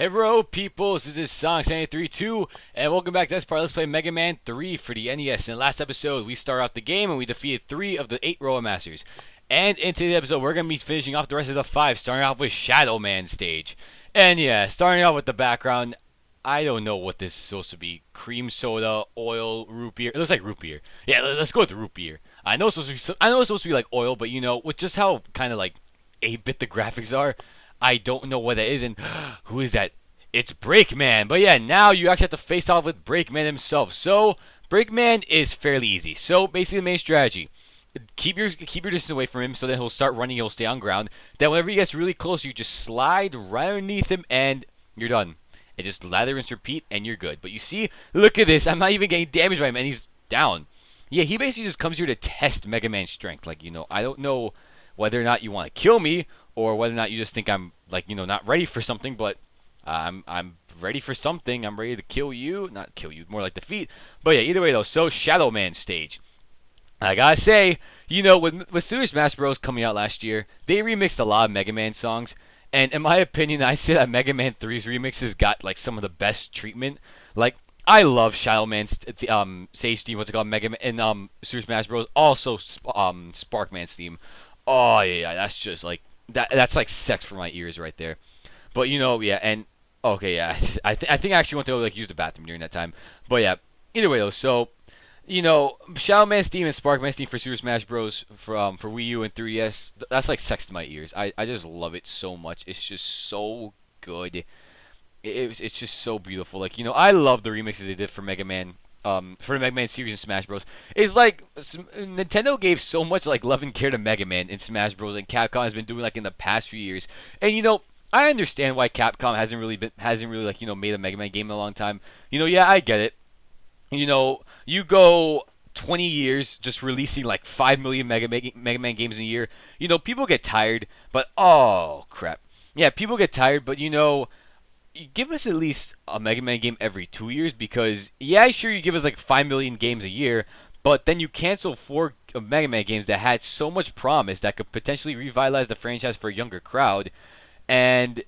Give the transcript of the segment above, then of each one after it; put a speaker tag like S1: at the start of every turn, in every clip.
S1: Hello, peoples. This is Sonic732, and welcome back to this part. Let's play Mega Man 3 for the NES. In the last episode, we started off the game and we defeated 3 of the 8 Royal Masters. And in today's episode, we're going to be finishing off the rest of the 5, starting off with Shadow Man stage. And yeah, starting off with the background, I don't know what this is supposed to be. Cream soda, oil, root beer. It looks like root beer. Yeah, let's go with the root beer. I know it's supposed to be like oil, but you know, with just how kind of like 8-bit the graphics are, I don't know what that is, and who is that? It's Breakman. But yeah, now you actually have to face off with Breakman himself. So Breakman is fairly easy. So basically, the main strategy: keep your distance away from him, so then he'll start running. He'll stay on ground. Then whenever he gets really close, you just slide right underneath him, and you're done. And just lather, rinse, repeat, and you're good. But you see, look at this. I'm not even getting damaged by him, and he's down. Yeah, he basically just comes here to test Mega Man's strength. Like, you know, I don't know whether or not you want to kill me, or whether or not you just think I'm, like, you know, not ready for something, but I'm ready for something. I'm ready to kill you. Not kill you, more like defeat. But yeah, either way though, so Shadow Man stage. I gotta say, you know, with Super Smash Bros. Coming out last year, they remixed a lot of Mega Man songs. And in my opinion, I say that Mega Man 3's remixes got, like, some of the best treatment. Like, I love Shadow Man's stage theme, what's it called, Mega Man, and Super Smash Bros. Also, Sparkman's theme. Oh, yeah, that's just, like, that's like sex for my ears right there. But you know, yeah, and okay, yeah, I think I actually went to like use the bathroom during that time. But yeah, either way though, so you know, Shadow Man's theme and Sparkman's theme for Super Smash Bros. For Wii U and 3DS, that's like sex to my ears. I just love it so much. It's just so good. It's just so beautiful. Like, you know, I love the remixes they did for Mega Man. For the Mega Man series in Smash Bros. It's like Nintendo gave so much like love and care to Mega Man in Smash Bros. And Capcom has been doing like in the past few years. And you know, I understand why Capcom hasn't really like, you know, made a Mega Man game in a long time. You know, yeah, I get it. You know, you go 20 years just releasing like 5 million Mega Man games in a year. You know, people get tired, but oh crap. Yeah, people get tired, but you know, you give us at least a Mega Man game every 2 years, because yeah, sure, you give us like 5 million games a year, but then you cancel 4 Mega Man games that had so much promise that could potentially revitalize the franchise for a younger crowd. And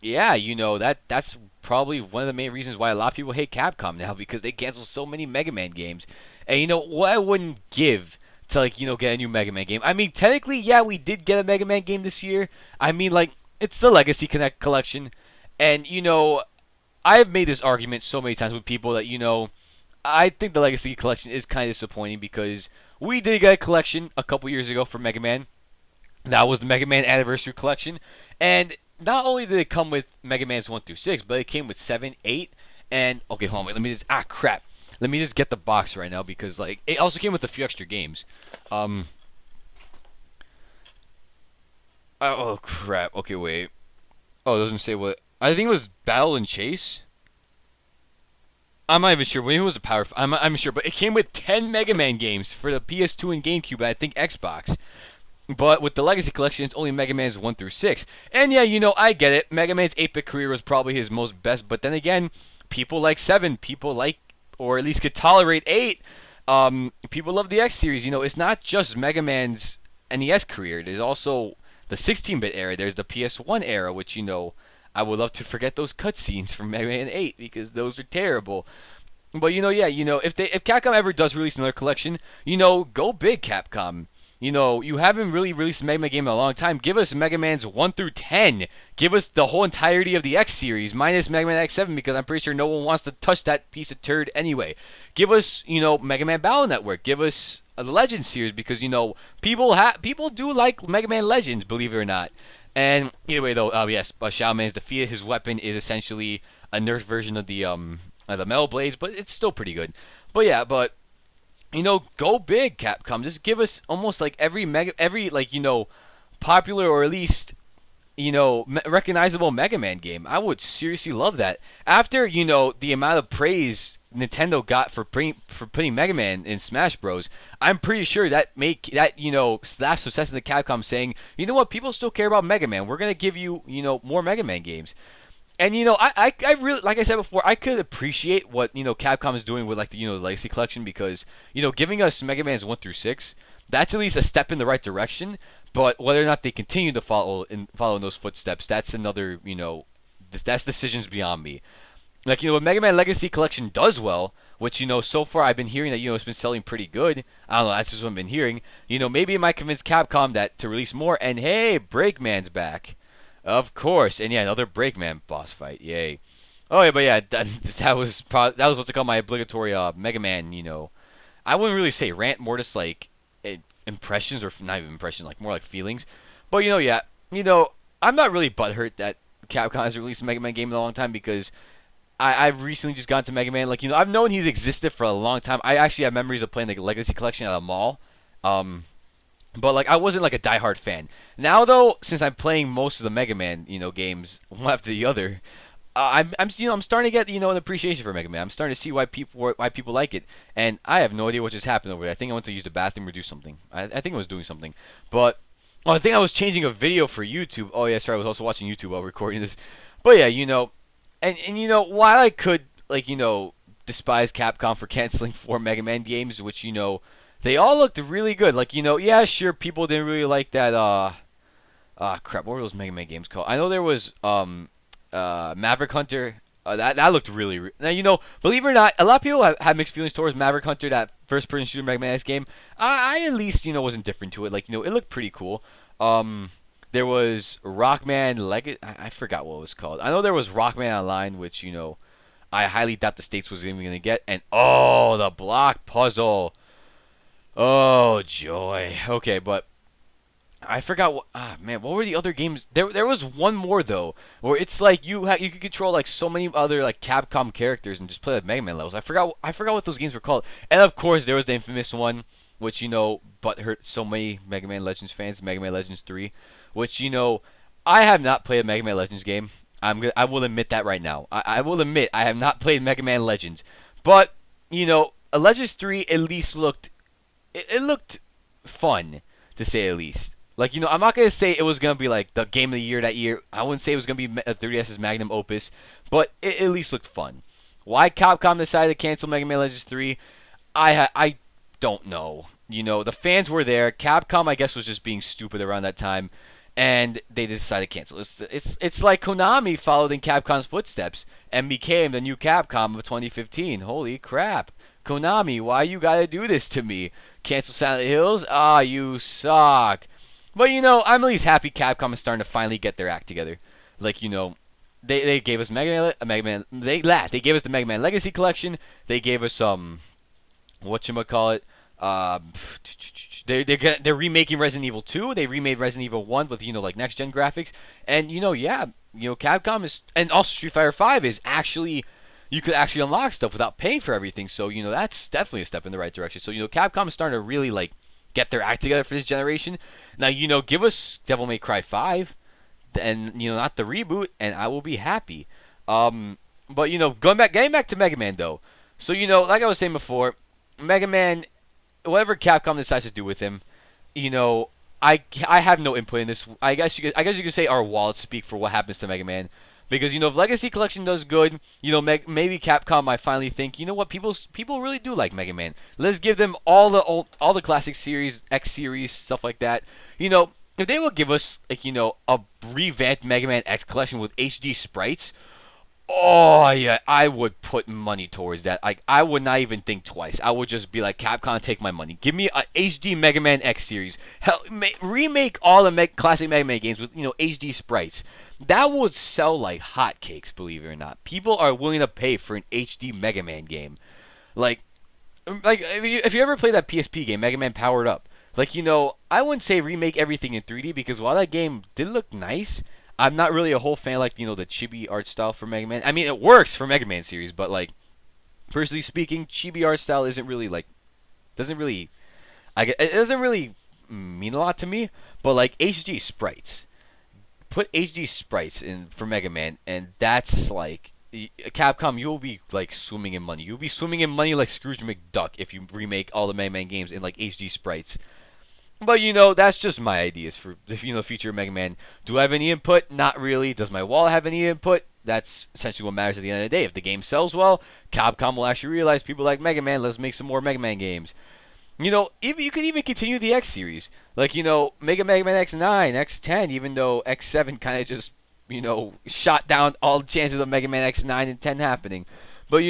S1: yeah, you know, that's probably one of the main reasons why a lot of people hate Capcom now, because they cancel so many Mega Man games. And you know what I wouldn't give to, like, you know, get a new Mega Man game. I mean, technically, yeah, we did get a Mega Man game this year. I mean, like, it's the Legacy Connect collection. And you know, I've made this argument so many times with people that, you know, I think the Legacy collection is kind of disappointing, because we did get a collection a couple years ago for Mega Man. That was the Mega Man Anniversary Collection. And not only did it come with Mega Man's 1 through 6, but it came with 7, 8, and okay, hold on, wait, let me just crap. Let me just get the box right now, because like it also came with a few extra games. Oh crap. Okay, wait. Oh, it doesn't say what. I think it was Battle and Chase. I'm not even sure. Maybe it was a Power. I'm sure, but it came with 10 Mega Man games for the PS2 and GameCube, and I think Xbox. But with the Legacy Collection, it's only Mega Man's 1 through 6. And yeah, you know, I get it. Mega Man's 8-bit career was probably his most best. But then again, people like 7. People like, or at least could tolerate 8. People love the X series. You know, it's not just Mega Man's NES career. There's also the 16-bit era. There's the PS1 era, which, you know, I would love to forget those cutscenes from Mega Man 8, because those are terrible. But you know, yeah, you know, if Capcom ever does release another collection, you know, go big, Capcom. You know, you haven't really released a Mega Man game in a long time. Give us Mega Man's 1 through 10. Give us the whole entirety of the X series, minus Mega Man X7, because I'm pretty sure no one wants to touch that piece of turd anyway. Give us, you know, Mega Man Battle Network. Give us the Legends series, because, you know, people do like Mega Man Legends, believe it or not. And either way, though, yes, Shadow Man's defeated. His weapon is essentially a nerfed version of the Metal Blades, but it's still pretty good. But yeah, you know, go big, Capcom. Just give us almost like every like, you know, popular, or at least, you know, recognizable Mega Man game. I would seriously love that. After, you know, the amount of praise Nintendo got for putting Mega Man in Smash Bros, I'm pretty sure that you know, slaps success in the Capcom, saying, you know what, people still care about Mega Man. We're gonna give you, you know, more Mega Man games. And you know, I really, like I said before, I could appreciate what, you know, Capcom is doing with, like, the, you know, the Legacy Collection, because, you know, giving us Mega Man's 1 through 6, that's at least a step in the right direction. But whether or not they continue to follow in those footsteps, that's another, you know, that's decisions beyond me. Like, what Mega Man Legacy Collection does well, which, so far I've been hearing that, it's been selling pretty good. I don't know, that's just what I've been hearing. Maybe it might convince Capcom that to release more, and hey, Breakman's back. Of course. And yeah, another Breakman boss fight. Yay. Oh yeah, but yeah, that was what's it called, my obligatory Mega Man, I wouldn't really say rant, more just like impressions, or not even impressions, like more like feelings. But yeah, I'm not really butthurt that Capcom hasn't released a Mega Man game in a long time, because I've recently just gone to Mega Man. Like, I've known he's existed for a long time. I actually have memories of playing the Legacy Collection at a mall. But like, I wasn't like a diehard fan. Now though, since I'm playing most of the Mega Man, games one after the other, I'm starting to get an appreciation for Mega Man. I'm starting to see why people like it, and I have no idea what just happened over there. I think I went to use the bathroom or do something. I think I was doing something, but I think I was changing a video for YouTube. Oh yeah, sorry, I was also watching YouTube while recording this. But yeah, and while I could despise Capcom for canceling 4 Mega Man games, which they all looked really good. Like, yeah, sure, people didn't really like that crap, what were those Mega Man games called? I know there was Maverick Hunter. That looked really now, believe it or not, a lot of people have mixed feelings towards Maverick Hunter, that first person shooter Mega Man X game. I at least was indifferent to it. Like, it looked pretty cool. There was Rockman Legacy. I forgot what it was called. I know there was Rockman Online, which I highly doubt the States was even gonna get. And oh, the block puzzle. Oh joy. Okay, but I forgot what. Man, what were the other games? There was one more though, where it's like you could control like so many other like Capcom characters and just play like Mega Man levels. I forgot what those games were called. And of course, there was the infamous one, which but hurt so many Mega Man Legends fans, Mega Man Legends 3, which I have not played a Mega Man Legends game. I will admit that right now. I will admit I have not played Mega Man Legends, but a Legends 3 at least looked it looked fun, to say the least. Like, I'm not going to say it was going to be like the game of the year that year. I wouldn't say it was going to be a 3DS's magnum opus, but it at least looked fun. Why Capcom decided to cancel Mega Man Legends 3, I don't know. The fans were there. Capcom, I guess, was just being stupid around that time, and they decided to cancel. It's like Konami followed in Capcom's footsteps and became the new Capcom of 2015. Holy crap. Konami, why you gotta do this to me? Cancel Silent Hills? Ah, you suck. But, I'm at least happy Capcom is starting to finally get their act together. Like, they gave us Mega Man, they gave us the Mega Man Legacy Collection. They gave us whatchamacallit, they're remaking Resident Evil 2. They remade Resident Evil 1 with, like next gen graphics. And, yeah, Capcom is, and also Street Fighter 5 is actually, you could actually unlock stuff without paying for everything. So, that's definitely a step in the right direction. So, Capcom is starting to really, like, get their act together for this generation. Now, give us Devil May Cry 5, and, not the reboot, and I will be happy. But, getting back to Mega Man, though. So, like I was saying before, Mega Man, whatever Capcom decides to do with him, I have no input in this. I guess you could say our wallets speak for what happens to Mega Man. Because, if Legacy Collection does good, maybe Capcom might finally think, what, people really do like Mega Man. Let's give them all the classic series, X series, stuff like that. If they will give us, like, a revamped Mega Man X collection with HD sprites, oh yeah, I would put money towards that. Like, I would not even think twice. I would just be like, Capcom, take my money. Give me a HD Mega Man X series. Hell, remake all the classic Mega Man games with HD sprites. That would sell like hotcakes, believe it or not. People are willing to pay for an HD Mega Man game. Like if you ever played that PSP game, Mega Man Powered Up, like, I wouldn't say remake everything in 3D, because while that game did look nice, I'm not really a whole fan, like, the chibi art style for Mega Man. I mean, it works for Mega Man series, but, like, personally speaking, chibi art style isn't really, like, it doesn't really mean a lot to me. But, like, HD sprites, put HD sprites in for Mega Man, and that's like, Capcom, you'll be like swimming in money. You'll be swimming in money like Scrooge McDuck if you remake all the Mega Man games in like HD sprites. But that's just my ideas for the future of Mega Man. Do I have any input? Not really. Does my wall have any input? That's essentially what matters at the end of the day. If the game sells well, Capcom will actually realize people like Mega Man. Let's make some more Mega Man games. Even you could even continue the X series, like Mega Man X9, X10, even though X7 kind of just shot down all chances of Mega Man X9 and 10 happening. But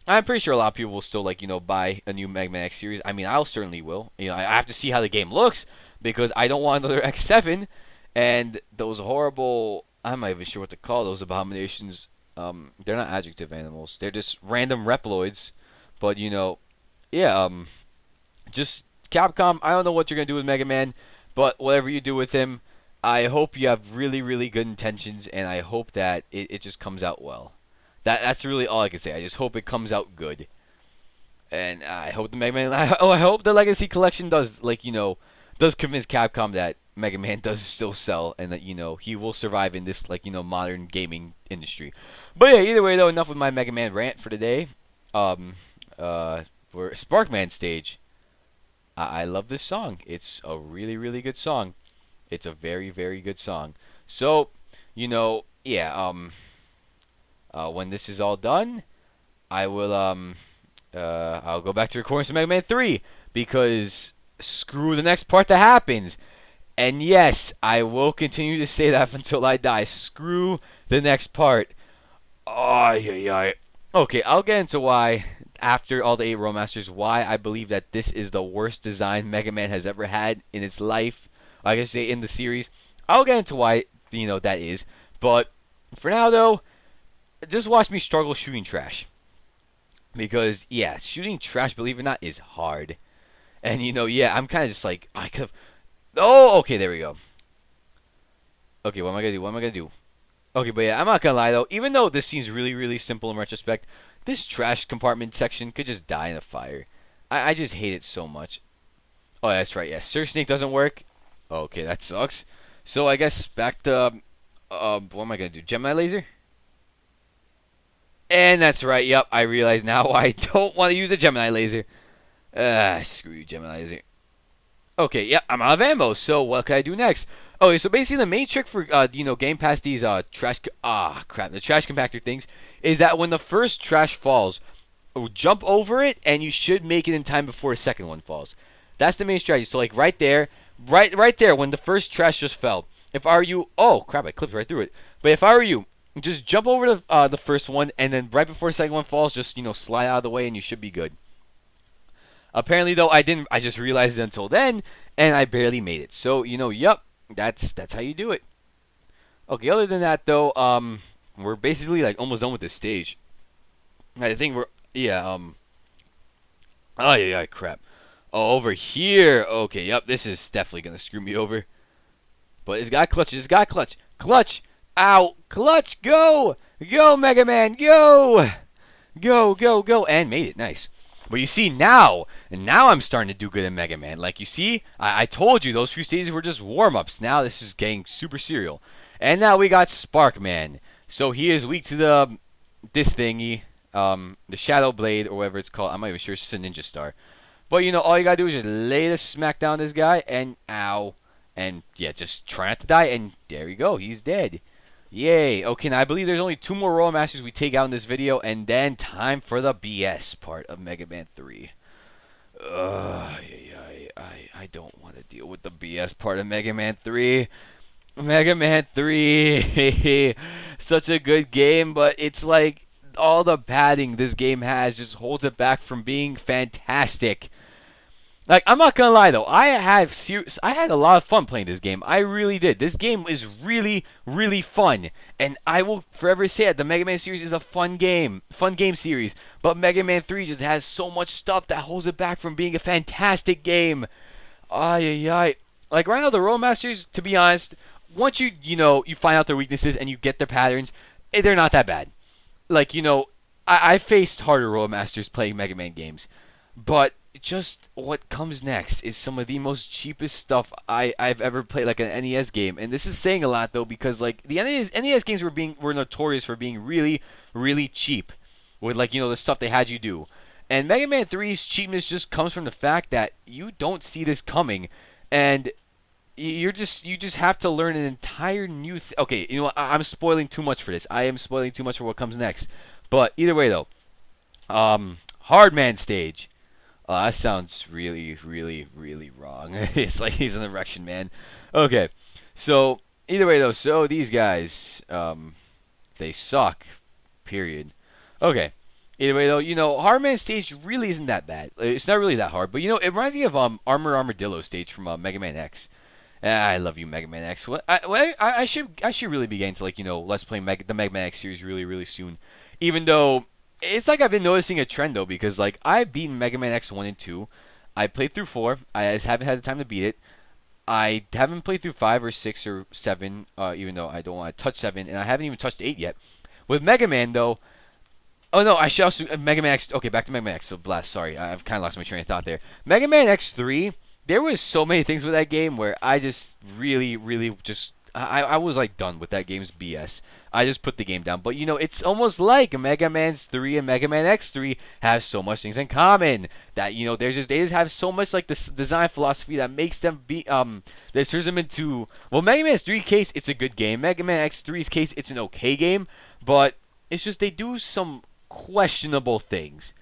S1: I'm pretty sure a lot of people will still buy a new Mega Man X series. I mean, I'll certainly will. I have to see how the game looks because I don't want another X7 and those horrible. I'm not even sure what to call those abominations. They're not adjective animals. They're just random Reploids. But yeah. Just Capcom. I don't know what you're gonna do with Mega Man, but whatever you do with him, I hope you have really, really good intentions, and I hope that it just comes out well. That's really all I can say. I just hope it comes out good, and I hope the Mega Man. I hope the Legacy Collection does convince Capcom that Mega Man does still sell, and that he will survive in this modern gaming industry. But yeah, either way though, enough with my Mega Man rant for today. Um, for Sparkman stage. I love this song. It's a really, really good song. It's a very, very good song. So, yeah. When this is all done, I will I'll go back to recording some Mega Man 3 because screw the next part that happens. And yes, I will continue to say that until I die. Screw the next part. Oh, yeah. Okay, I'll get into why after all the 8 Rollmasters, why I believe that this is the worst design Mega Man has ever had in its life. I guess say in the series. I'll get into why that is. But for now though, just watch me struggle shooting trash. Because yeah, shooting trash, believe it or not, is hard. And yeah, I'm kind of just like I could. Oh, okay, there we go. Okay, what am I gonna do? What am I gonna do? Okay, but yeah, I'm not gonna lie though. Even though this seems really, really simple in retrospect, this trash compartment section could just die in a fire. I just hate it so much. Oh, that's right. Yeah, Sir Snake doesn't work. Okay, that sucks. So I guess back to what am I gonna do? Gemini laser. And that's right. Yep, I realize now I don't want to use a Gemini laser. Screw you, Gemini laser. Okay, yeah, I'm out of ammo. So what can I do next? Okay, so basically the main trick for getting past these the trash compactor things is that when the first trash falls, jump over it and you should make it in time before a second one falls. That's the main strategy. So like right there, right there when the first trash just fell. If I were you, oh crap, I clipped right through it. But if I were you, just jump over the first one and then right before the second one falls, just slide out of the way and you should be good. Apparently though, I didn't. I just realized it until then, and I barely made it. So yep, that's how you do it. Okay. Other than that though, we're basically like almost done with this stage. I think we're yeah. Oh yeah, crap. Oh, over here. Okay. Yep. This is definitely gonna screw me over. But it's got clutch. It's got clutch. Clutch. Ow. Clutch. Go. Go, Mega Man. Go. Go. Go. Go. And made it. Nice. But you see now I'm starting to do good in Mega Man. Like you see, I told you those few stages were just warm-ups. Now this is getting super serial. And now we got Sparkman. So he is weak to this thingy, the Shadow Blade or whatever it's called. I'm not even sure. It's just a ninja star. But all you gotta do is just lay the smack down this guy and ow, and yeah, just try not to die. And there you go, he's dead. Yay. Okay, now I believe there's only 2 more Royal Masters we take out in this video, and then time for the BS part of Mega Man 3. I don't want to deal with the BS part of Mega Man 3. Mega Man 3, such a good game, but it's like all the padding this game has just holds it back from being fantastic. Like, I'm not gonna lie though, I had a lot of fun playing this game. I really did. This game is really, really fun, and I will forever say it. The Mega Man series is a fun game series. But Mega Man 3 just has so much stuff that holds it back from being a fantastic game. Ay. Like right now, the Roll Masters, to be honest, once you find out their weaknesses and you get their patterns, they're not that bad. Like I faced harder Roll Masters playing Mega Man games, but just what comes next is some of the most cheapest stuff I've ever played, like an NES game. And this is saying a lot though, because like the NES games were notorious for being really, really cheap with the stuff they had you do. And Mega Man 3's cheapness just comes from the fact that you don't see this coming, and you just have to learn an entire new okay, I'm spoiling too much for this. I am spoiling too much for what comes next. But either way though, Hardman stage. That sounds really, really, really wrong. It's like he's an erection man. Okay, so Either way, though, so these guys, they suck. Period. Okay. Either way, though, Hard Man stage really isn't that bad. It's not really that hard, but it reminds me of Armadillo stage from Mega Man X. I love you, Mega Man X. I should really be getting to let's play the Mega Man X series really really soon. Even though it's like I've been noticing a trend though because like I've beaten Mega Man X 1 and 2. I played through 4. I just haven't had the time to beat it. I haven't played through 5 or 6 or 7, even though I don't want to touch 7, and I haven't even touched 8 yet. With Mega Man though, oh no, I should also Mega Man X. Okay, back to Mega Man X. So blast. Sorry, I've kind of lost my train of thought there. Mega Man X3. There was so many things with that game where I just really, really just I was like done with that game's BS. I just put the game down. But it's almost like Mega Man 3 and Mega Man X3 have so much things in common that they just have so much like this design philosophy that makes them be that turns them into Mega Man 3 case it's a good game. Mega Man X3's case it's an okay game, but it's just they do some questionable things,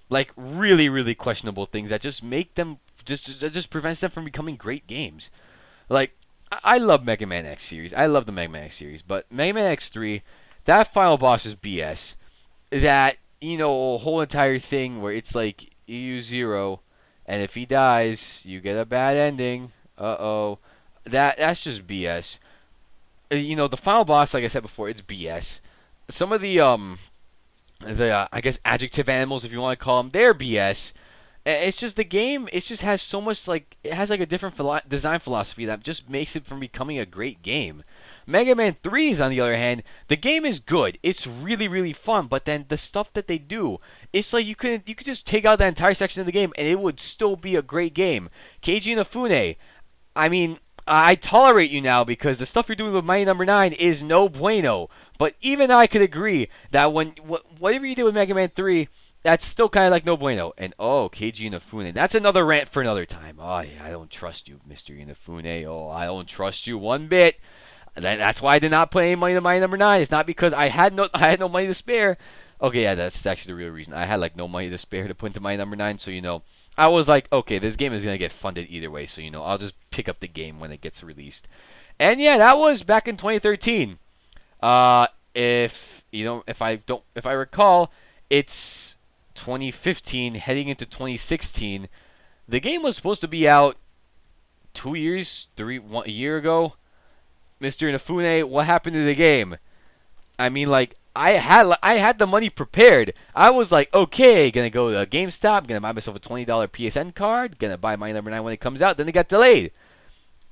S1: like really, really questionable things that just make them just prevents them from becoming great games. Like I love Mega Man X series, I love the Mega Man X series, but Mega Man X3, that final boss is BS. That whole entire thing where it's like you use zero, and if he dies, you get a bad ending. That's just BS. The final boss, like I said before, it's BS. Some of the I guess adjective animals, if you want to call them, they're BS. It's just the game. It just has so much like it has like a different design philosophy that just makes it from becoming a great game. Mega Man 3's on the other hand, the game is good. It's really really fun, but then the stuff that they do, it's like you could just take out that entire section of the game and it would still be a great game. Keiji Inafune, I mean, I tolerate you now because the stuff you're doing with Mighty Number 9 is no bueno. But even I could agree that whatever you did with Mega Man 3, that's still kind of like no bueno. And Keiji Inafune, that's another rant for another time. Oh yeah, I don't trust you, Mr. Inafune. Oh, I don't trust you one bit. That's why I did not play any Mighty Number 9. It's not because I had no money to spare. Okay, yeah, that's actually the real reason. I had like no money to spare to put into Mighty Number 9, so I was like, okay, this game is going to get funded either way, so I'll just pick up the game when it gets released. And yeah, that was back in 2013. If I recall, it's 2015 heading into 2016. The game was supposed to be out 2 years, a year ago. Mr. Inafune, what happened to the game? I mean, like, I had the money prepared. I was like, okay, gonna go to GameStop, gonna buy myself a $20 PSN card, gonna buy my number 9 when it comes out. Then it got delayed,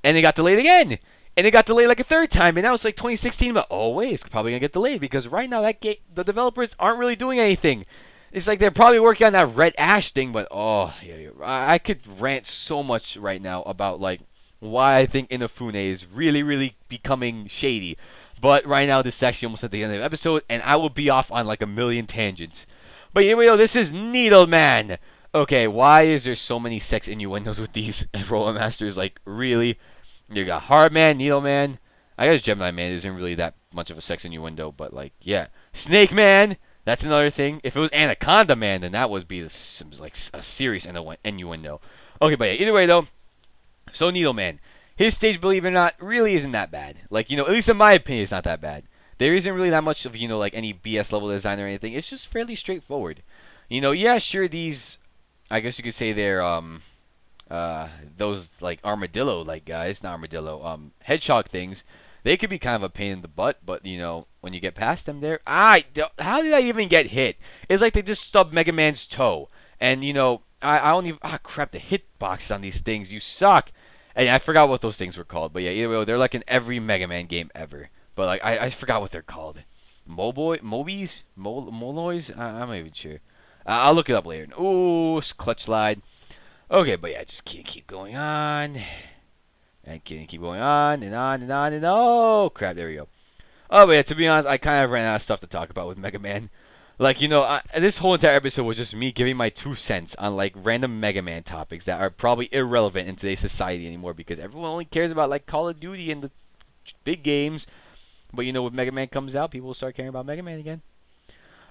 S1: and it got delayed again, and it got delayed like a third time, and now it's like 2016. But oh wait, it's probably gonna get delayed because right now the developers aren't really doing anything. It's like they're probably working on that Red Ash thing, but I could rant so much right now about like why I think Inafune is really, really becoming shady. But right now, this is actually almost at the end of the episode, and I will be off on like a million tangents. But here we go. This is Needle Man. Okay, why is there so many sex innuendos with these Roller Masters? Like, really? You got Hard Man, Needle Man. I guess Gemini Man isn't really that much of a sex innuendo, but like, yeah. Snake Man. That's another thing. If it was Anaconda Man, then that would be like a serious innuendo. Okay, but yeah, either way though. So Needle Man. His stage, believe it or not, really isn't that bad. Like, at least in my opinion, it's not that bad. There isn't really that much of, like any BS level design or anything. It's just fairly straightforward. Yeah, sure, these, I guess you could say they're, those, like, armadillo-like guys, not armadillo, hedgehog things, they could be kind of a pain in the butt, but, when you get past them there, how did I even get hit? It's like they just stubbed Mega Man's toe. And, I don't even, crap, the hitbox on these things, you suck. And I forgot what those things were called, but yeah, either way, they're like in every Mega Man game ever. But like, I forgot what they're called. Moloys? I'm not even sure. I'll look it up later. Ooh, clutch slide. Okay, but yeah, just keep going on. And keep going on, and on, and on, and oh, crap, there we go. Oh, but yeah, to be honest, I kind of ran out of stuff to talk about with Mega Man. Like, this whole entire episode was just me giving my 2 cents on, like, random Mega Man topics that are probably irrelevant in today's society anymore because everyone only cares about, like, Call of Duty and the big games. But, when Mega Man comes out, people will start caring about Mega Man again.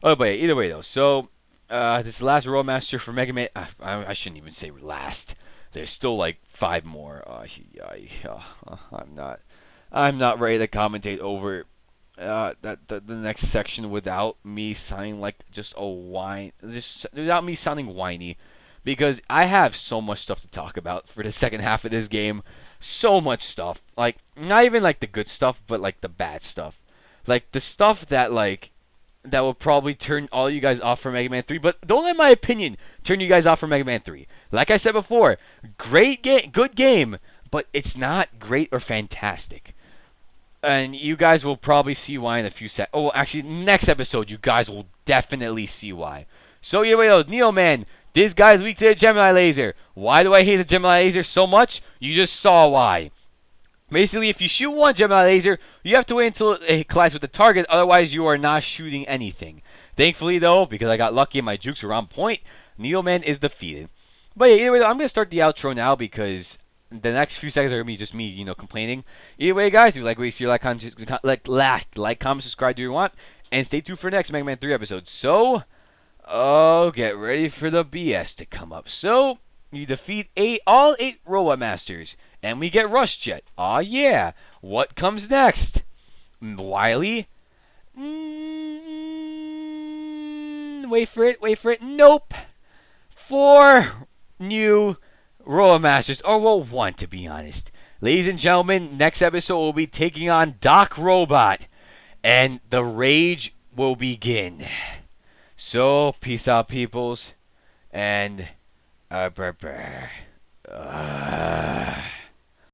S1: Oh, but yeah, either way, though. So, this is the last Rollmaster for Mega Man. I shouldn't even say last. There's still, like, 5 more. I'm not. I'm not ready to commentate over the next section without me sounding like just a whine, just without me sounding whiny, because I have so much stuff to talk about for the second half of this game. So much stuff, like not even like the good stuff, but like the bad stuff, like the stuff that will probably turn all you guys off from Mega Man 3. But don't let my opinion turn you guys off from Mega Man 3. Like I said before, great game, good game, but it's not great or fantastic. And you guys will probably see why in a few seconds. Oh, actually, next episode, you guys will definitely see why. So, here we go. Neo Man, this guy's weak to the Gemini laser. Why do I hate the Gemini laser so much? You just saw why. Basically, if you shoot one Gemini laser, you have to wait until it collides with the target. Otherwise, you are not shooting anything. Thankfully, though, because I got lucky and my jukes were on point, Neo Man is defeated. But yeah, either way, though, I'm going to start the outro now because the next few seconds are going to be just me, complaining. Either way, guys, if you like what you see, like, comment, subscribe, do you want, and stay tuned for the next Mega Man 3 episode. So, get ready for the BS to come up. So, you defeat all 8 Robot Masters, and we get Rush Jet. Aw, yeah. What comes next? Wily? Wait for it. Nope. 4 new Robot Masters, or well, 1 to be honest. Ladies and gentlemen, next episode we'll be taking on Doc Robot, and the rage will begin. So, peace out, peoples, and brr.